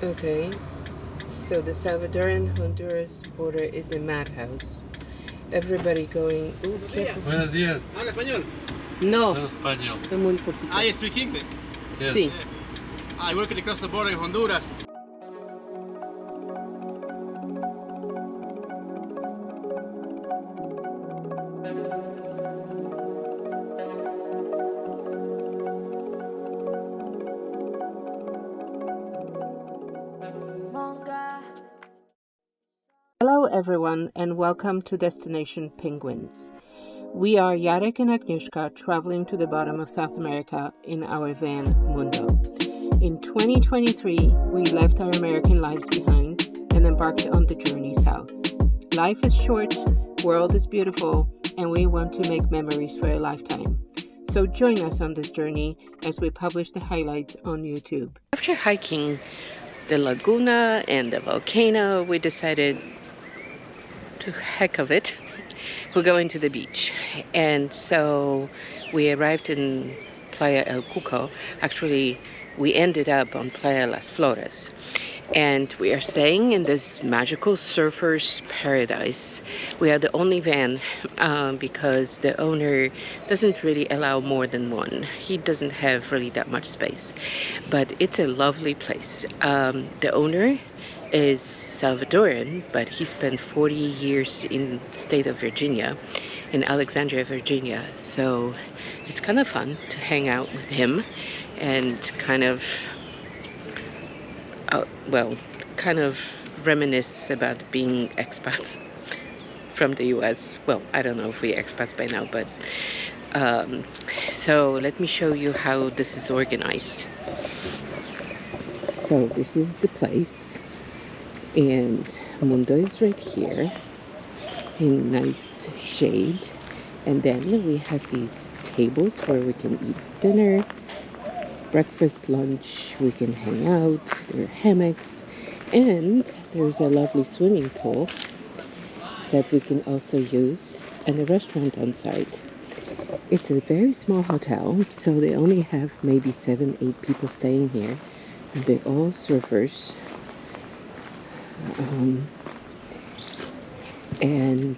Okay, so the Salvadoran-Honduras border is a madhouse. Everybody going... Ooh, careful. Buenos días. ¿Habla español? No, Hablo español. muy poquito. I speak English. Yes. Sí. I work across the border in Honduras. Hello everyone and welcome to Destination Penguins. We are Jarek and Agnieszka traveling to the bottom of South America in our van Mundo. In 2023, we left our American lives behind and embarked on the journey south. Life is short, world is beautiful, and we want to make memories for a lifetime. So join us on this journey as we publish the highlights on YouTube. After hiking the laguna and the volcano, we decided to heck of it, we're going to the beach. And so we arrived in Playa El Cuco. Actually, we ended up on Playa Las Flores. And we are staying in this magical surfer's paradise. We are the only van because the owner doesn't really allow more than one. He doesn't have really that much space. But it's a lovely place. The owner is Salvadoran, but he spent 40 years in the state of Virginia, in Alexandria, Virginia. So it's kind of fun to hang out with him and kind of, kind of reminisce about being expats from the US. Well, I don't know if we're expats by now, but so let me show you how this is organized. So this is the place. And Mundo is right here in nice shade. And then we have these tables where we can eat dinner, breakfast, lunch, we can hang out, there are hammocks, and there's a lovely swimming pool that we can also use, and a restaurant on site. It's a very small hotel, so they only have maybe 7-8 people staying here, and they're all surfers. And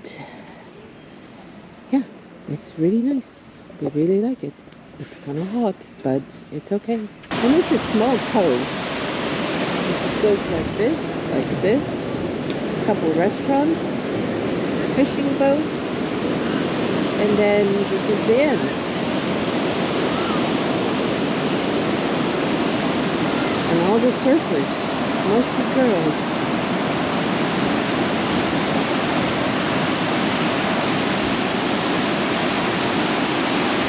yeah, it's really nice. We really like it. It's kind of hot, but it's okay. And it's a small cove. It goes like this. A couple restaurants, fishing boats, and then this is the end. And all the surfers, mostly girls.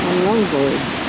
On longboards.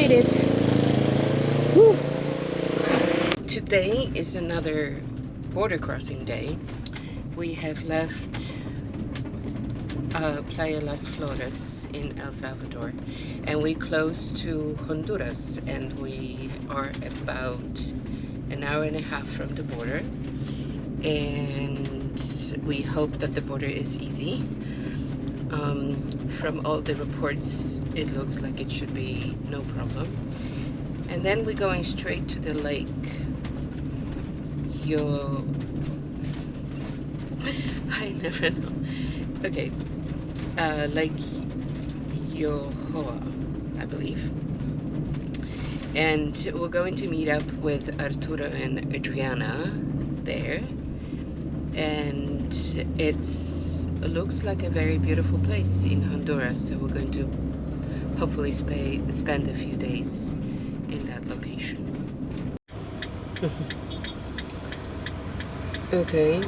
It. Whew. Today is another border crossing day. We have left Playa Las Flores in El Salvador, and we close to Honduras, and we are about an hour and a half from the border. and we hope that the border is easy. From all the reports, it looks like it should be no problem. And then we're going straight to the lake. I never know. Okay, Lake Yojoa, I believe. And we're going to meet up with Arturo and Adriana there. And it looks like a very beautiful place in Honduras, so we're going to hopefully spend a few days in that location. Okay,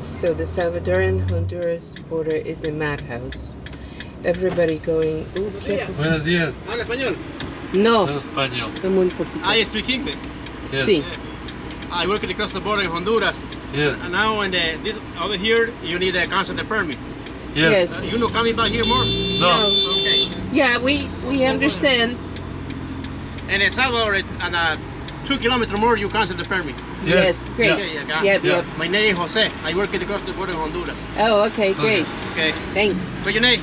so the Salvadoran-Honduras border is a madhouse. Everybody going... Ooh, careful. Buenos días. ¿Habla español? No, No español. muy poquito. I speak English. Yes. Sí. I work across the border in Honduras. Yes. And now in this over here, you need a cancel the permit. Yes. Yes. You know coming back here more? No. Okay. Yeah, we understand. And in Salvador, and 2 kilometers more, you cancel the permit. Yes, great. Okay, yeah. Yep, Yeah. yep. My name is Jose. I work across the border in Honduras. Oh, okay, great. Okay. Thanks. What's your name?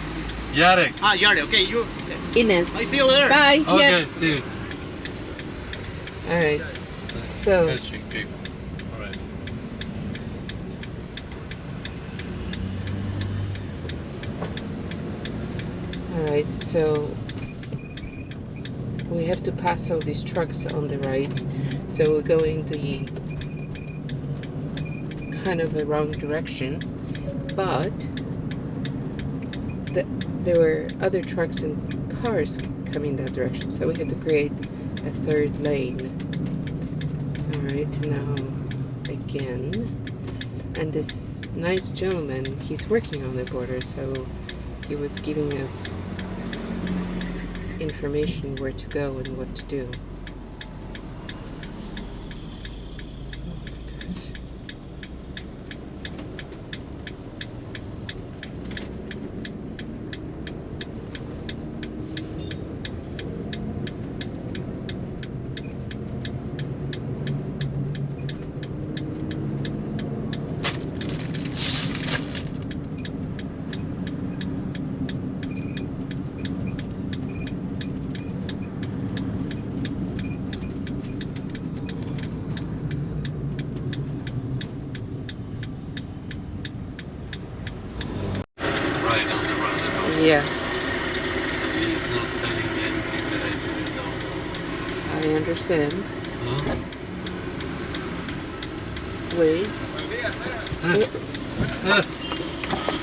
Yarek. Ah, Yari. Okay, you. Ines. I see you over there. Bye. Okay, Yep. see you. All right. So- Catching people. All right. All right. So we have to pass all these trucks on the right. So we're going the kind of a wrong direction, but there were other trucks and cars coming that direction, so we had to create a third lane. All right, now again, and this nice gentleman, he's working on the border, so he was giving us information where to go and what to do. Right on the roundabout. Yeah, He's not telling me anything that I didn't know. I understand. Huh?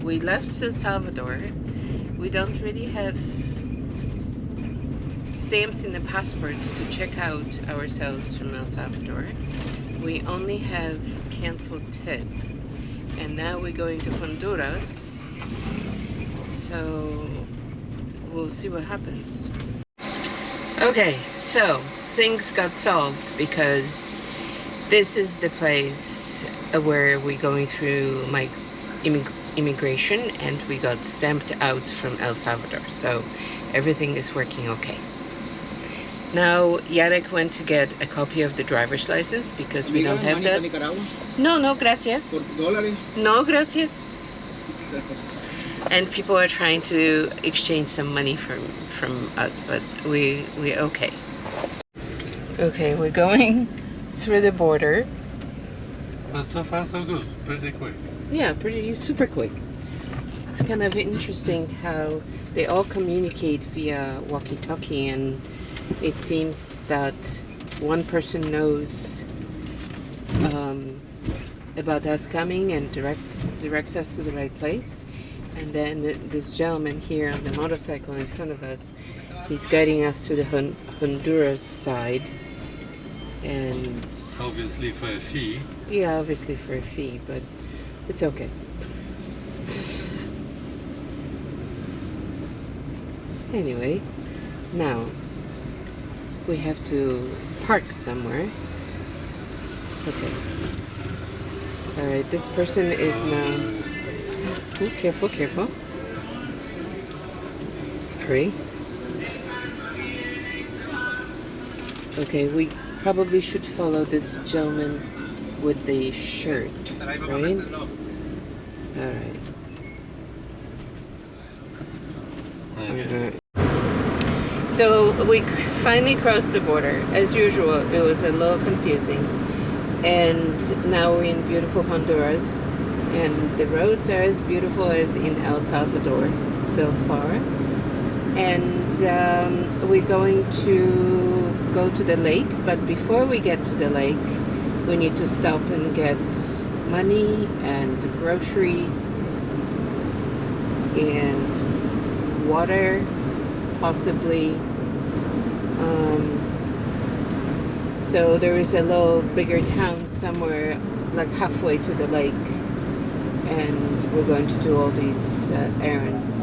We left El Salvador. We don't really have stamps in the passport to check out ourselves from El Salvador. We only have canceled tip. And now we're going to Honduras. So we'll see what happens. Okay, so things got solved because this is the place where we're going through my immigration, and we got stamped out from El Salvador, so everything is working okay. Now Yarek went to get a copy of the driver's license because we don't have that. No, gracias. No, gracias. And people are trying to exchange some money from us, but we're okay. Okay, we're going through the border. But so far so good. Pretty quick. Yeah, super quick. It's kind of interesting how they all communicate via walkie-talkie, and it seems that one person knows about us coming and directs us to the right place. And then this gentleman here on the motorcycle in front of us, he's guiding us to the Honduras side. And Obviously for a fee. yeah, obviously for a fee, but it's okay. Anyway, now we have to park somewhere. Okay. Alright, this person is now... Oh, careful. Sorry. Okay, we probably should follow this gentleman with the shirt, right? Alright. Alright. So we finally crossed the border. As usual, it was a little confusing. And now we're in beautiful Honduras. And the roads are as beautiful as in El Salvador so far. And we're going to go to the lake. But before we get to the lake, we need to stop and get money and groceries and water, possibly. So there is a little bigger town somewhere like halfway to the lake, and we're going to do all these errands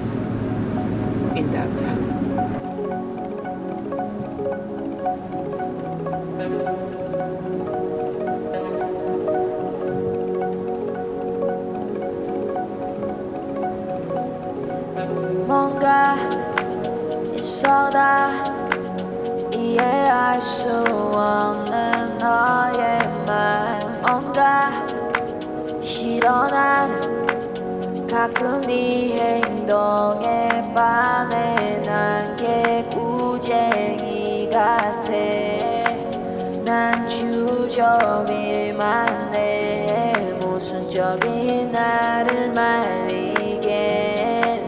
in that town. 뭔가 있어다 이해할 수 없는 너의 말 뭔가 싫어 난 가끔 네 행동에 반해 난 개구쟁이 같아 난 주저리만 해 모순적인 나를 말리게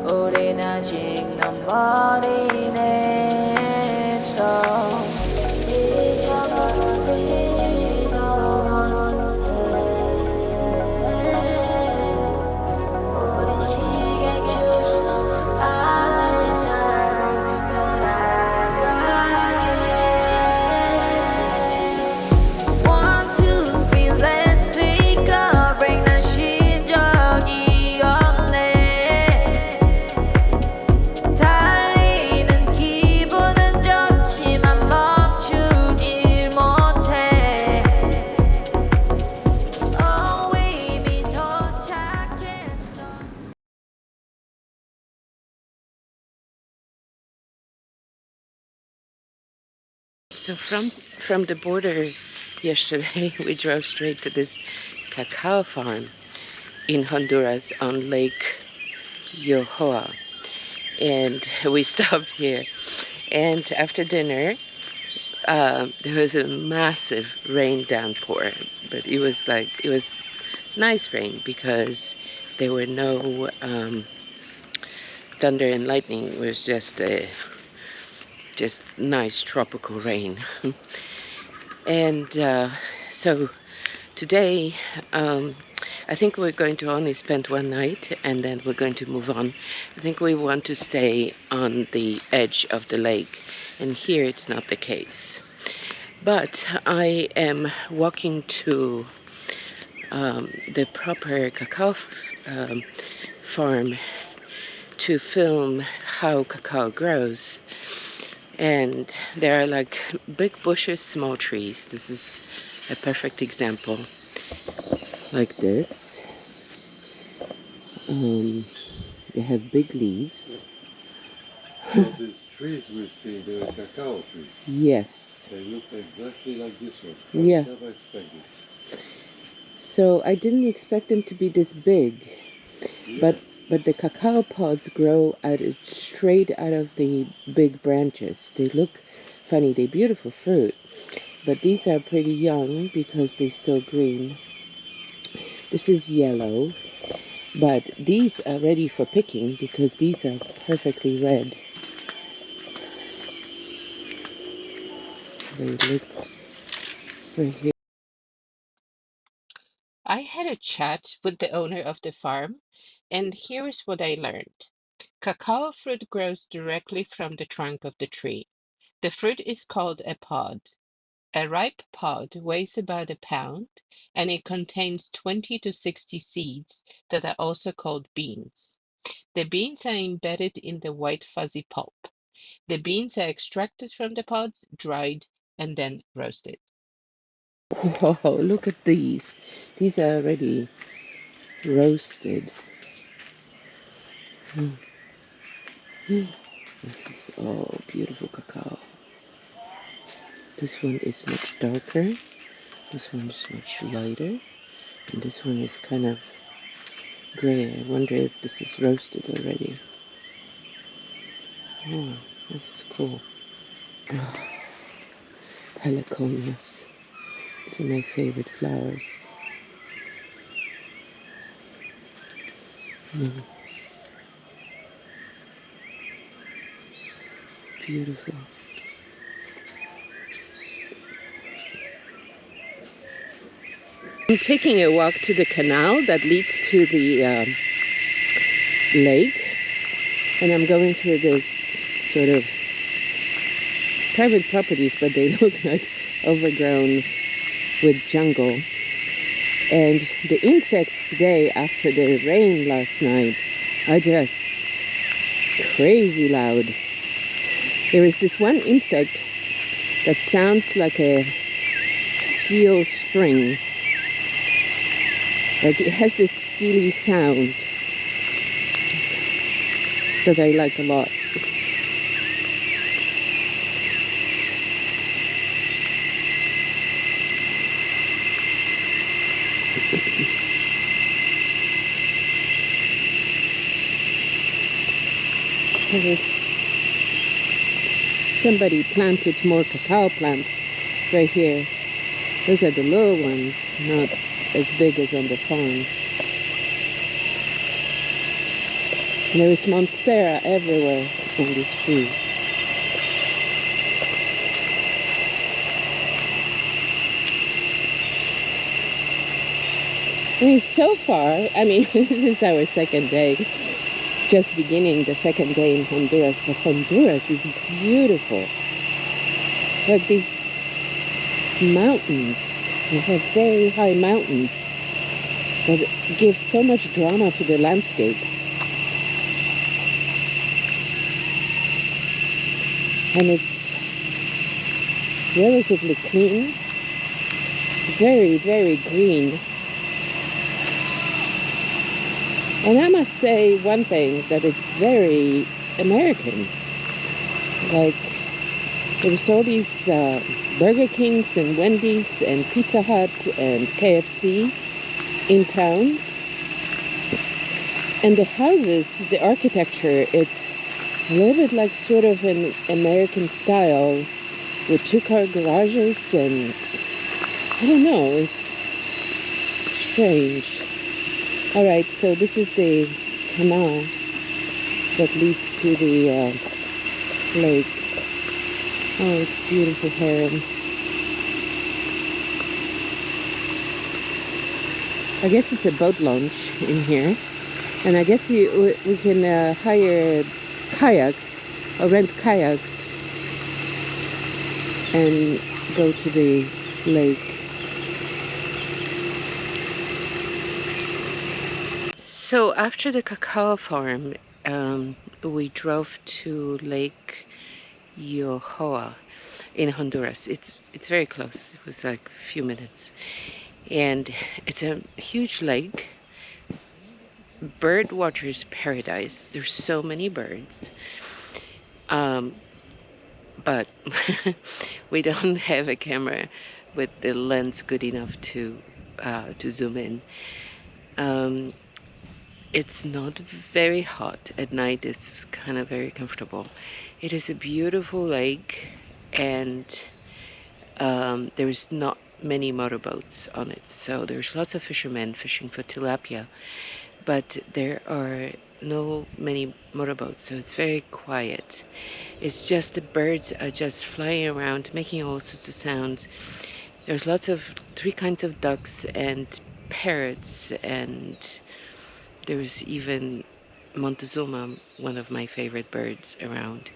우린 아직 넌 머리네 so 잊어버리지도 못해 우린 시계 주소 안을 사로 돌아가게 1, 2, 3 let's take a break 난 쉰 적이 없네 달리는 기분은 좋지만 멈추질 못해 Oh 이미 도착했어 So from the border yesterday, we drove straight to this cacao farm in Honduras on Lake Yojoa. And we stopped here. And after dinner, there was a massive rain downpour. But it was nice rain because there were no thunder and lightning. It was just nice tropical rain. And so today I think we're going to only spend one night and then we're going to move on. I think we want to stay on the edge of the lake, and here it's not the case. But I am walking to the proper cacao farm to film how cacao grows. And there are like big bushes, small trees. This is a perfect example. Like this. They have big leaves. So these trees we see, the cacao trees, Yes. they look exactly like this one. Yeah. I never expect this. So I didn't expect them to be this big. Yeah. But the cacao pods grow straight out of the big branches. They look funny. They're beautiful fruit. But these are pretty young because they're still green. This is yellow. But these are ready for picking because these are perfectly red. They look right here. I had a chat with the owner of the farm, and here is what I learned. Cacao fruit grows directly from the trunk of the tree. The fruit is called a pod. A ripe pod weighs about a pound, and it contains 20 to 60 seeds that are also called beans. The beans are embedded in the white fuzzy pulp. The beans are extracted from the pods, dried, and then roasted. Whoa, look at these. These are already roasted. This is all beautiful cacao. This one is much darker. This one's much lighter, and this one is kind of gray. I wonder if this is roasted already. Oh, this is cool. Oh, pelargonias. These are my favorite flowers. Mm, beautiful. I'm taking a walk to the canal that leads to the lake, and I'm going through this sort of private properties, but they look like overgrown with jungle. And the insects today, after the rain last night, are just crazy loud. There is this one insect that sounds like a steel string. Like it has this steely sound that I like a lot. Somebody planted more cacao plants right here. Those are the little ones, not as big as on the farm. And there is monstera everywhere on these trees. I mean, so far, this is our second day, just beginning the second day in Honduras, but Honduras is beautiful. Like these mountains, we have very high mountains that give so much drama to the landscape. And it's relatively clean, very, very green. And I must say one thing, that it's very American. Like, there's all these Burger Kings and Wendy's and Pizza Hut and KFC in towns. And the houses, the architecture, it's a little bit like sort of an American style with two-car garages, and I don't know, it's strange. Alright, so this is the canal that leads to the lake. Oh, it's beautiful heron. I guess it's a boat launch in here. And I guess we can hire kayaks or rent kayaks and go to the lake. So after the Cacao Farm, we drove to Lake Yojoa in Honduras. It's very close. It was like a few minutes. And it's a huge lake. Bird watcher's paradise. There's so many birds. But we don't have a camera with the lens good enough to zoom in. It's not very hot at night. It's kind of very comfortable. It is a beautiful lake, and there's not many motorboats on it. So there's lots of fishermen fishing for tilapia, but there are no many motorboats, so it's very quiet. It's just the birds are just flying around, making all sorts of sounds. There's lots of 3 kinds of ducks and parrots, and there's even Montezuma, one of my favorite birds, around.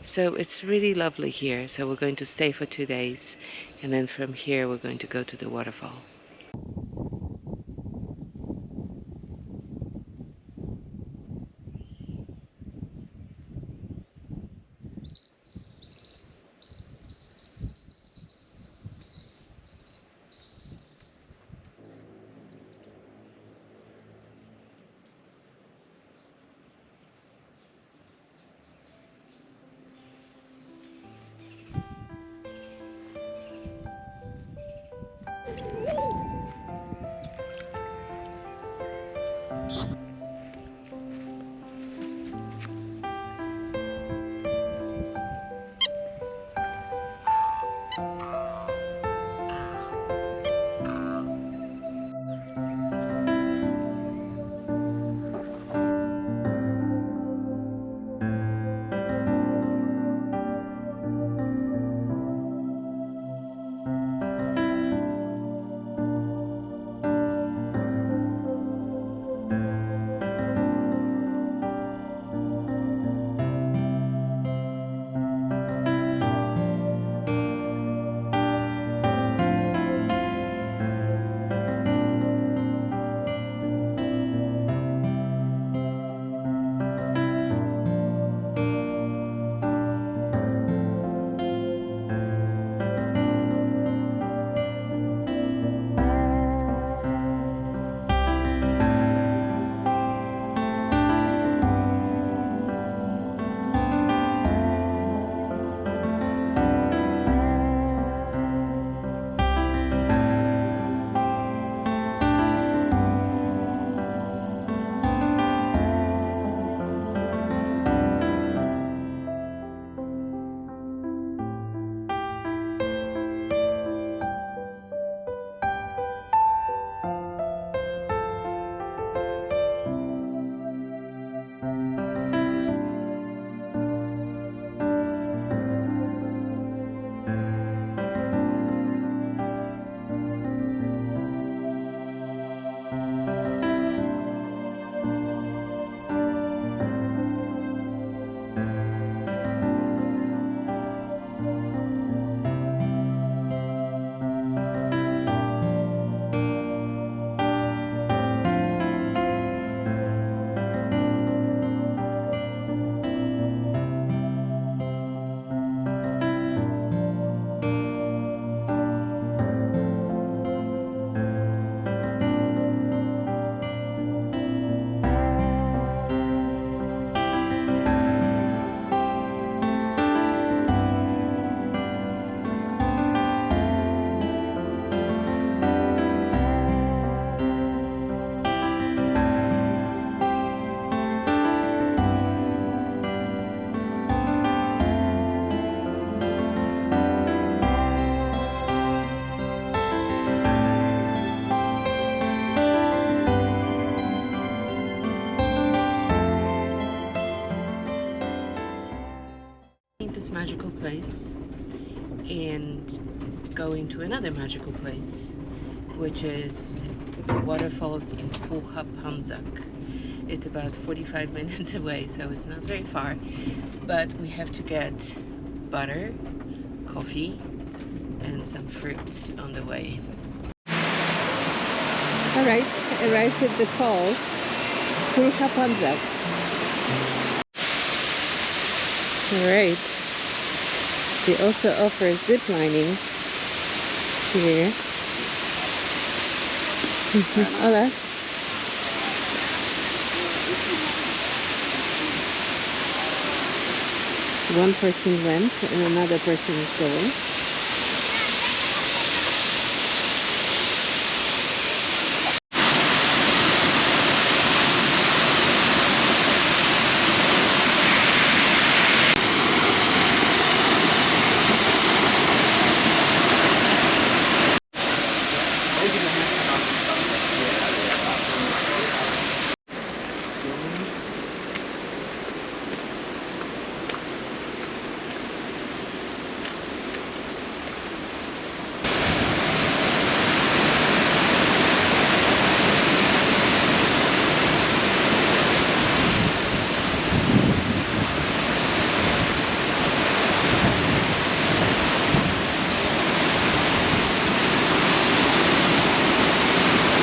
So it's really lovely here. So we're going to stay for 2 days, and then from here we're going to go to the waterfall. This magical place and going to another magical place, which is the waterfalls in Puha Panzak. It's about 45 minutes away, so it's not very far, but we have to get butter, coffee, and some fruits on the way. All right, arrived at the falls, Puha Panzak. All right. They also offer zip lining here. Hola. One person went and another person is going.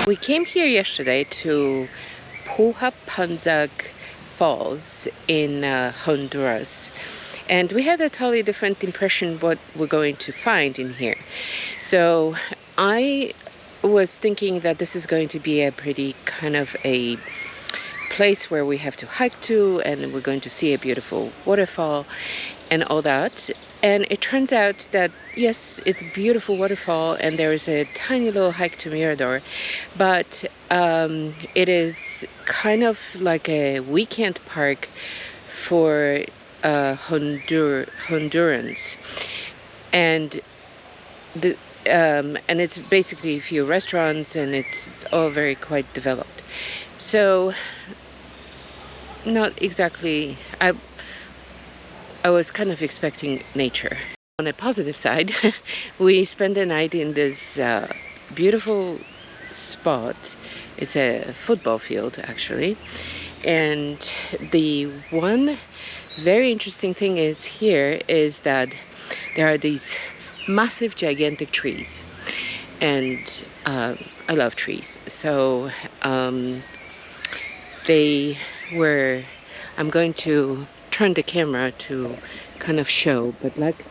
We came here yesterday to Puha Panzak Falls in Honduras, and we had a totally different impression what we're going to find in here. So I was thinking that this is going to be a pretty kind of a place where we have to hike to, and we're going to see a beautiful waterfall and all that. And it turns out that, yes, it's a beautiful waterfall and there is a tiny little hike to Mirador, but it is kind of like a weekend park for Hondurans. And the and it's basically a few restaurants and it's all very quite developed. So not exactly, I was kind of expecting nature. On a positive side, we spent the night in this beautiful spot. It's a football field, actually. And the one very interesting thing is here is that there are these massive, gigantic trees. And I love trees. So they were, I'm going to turn the camera to kind of show, but like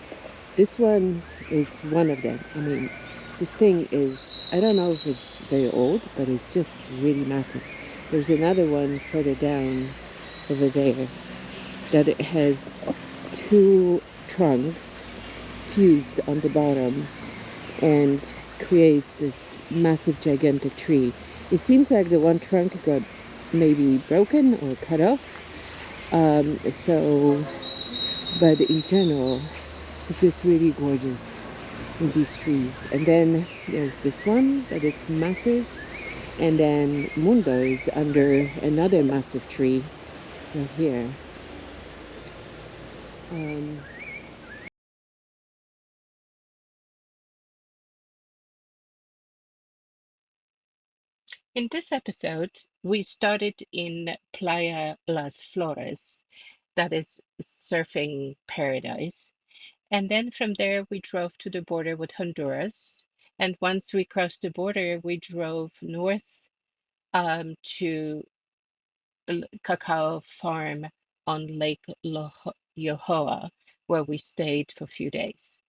this one is one of them. I mean, this thing is, I don't know if it's very old, but it's just really massive. There's another one further down over there that it has two trunks fused on the bottom and creates this massive, gigantic tree. It seems like the one trunk got maybe broken or cut off. But in general, it's just really gorgeous in these trees. And then there's this one, but it's massive. And then Mundo is under another massive tree right here. In this episode, we started in Playa Las Flores, that is surfing paradise. And then from there, we drove to the border with Honduras. And once we crossed the border, we drove north to Cacao Farm on Lake Yojoa, where we stayed for a few days.